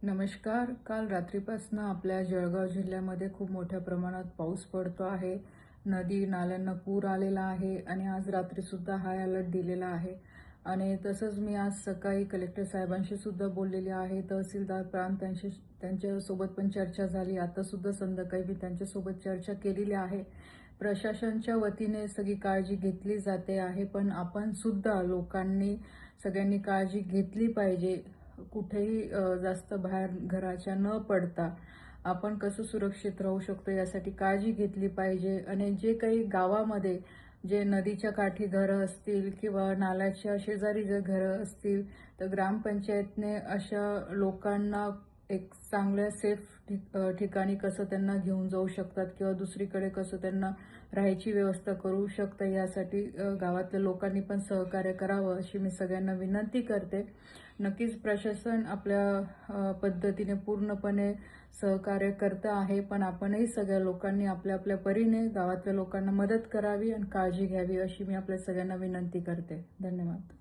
नमस्कार. काल रात्रीपासून आपल्या जळगाव जिल्ह्यामध्ये खूप मोठ्या प्रमाणात पाऊस पडतो आहे. नदी नाल्यांना पूर आलेला आहे आणि आज रात्रीसुद्धा हाय अलर्ट दिलेला आहे. आणि तसंच मी आज सकाळी कलेक्टर साहेबांशी सुद्धा बोललेली आहे. तहसीलदार प्रांत त्यांच्यासोबत पण चर्चा झाली. आता सुद्धा संध्याकाळी मी त्यांच्यासोबत चर्चा केलेली आहे. प्रशासनाच्या वतीने सगळी काळजी घेतली जाते आहे, पण आपण सुद्धा लोकांनी सगळ्यांनी काळजी घेतली पाहिजे. कुठेही जास्त बाहेर घराच्या न पडता आपण कसं सुरक्षित राहू शकतो यासाठी काळजी घेतली पाहिजे. आणि जे काही गावामध्ये जे नदीच्या काठी घरं असतील किंवा नाल्याच्या शेजारी जर घरं असतील तर ग्रामपंचायतने अशा लोकांना एक चांगल्या सेफ ठिकाणी कसं त्यांना घेऊन जाऊ शकतात किंवा दुसरीकडे कसं त्यांना राहायची व्यवस्था करू शकतं यासाठी गावातल्या लोकांनी पण सहकार्य करावं अशी मी सगळ्यांना विनंती करते. नक्कीच प्रशासन आपल्या पद्धतीने पूर्णपणे सहकार्य करतं आहे, पण आपणही सगळ्या लोकांनी आपल्या आपल्या परीने गावातल्या लोकांना मदत करावी आणि काळजी घ्यावी अशी मी आपल्या सगळ्यांना विनंती करते. धन्यवाद.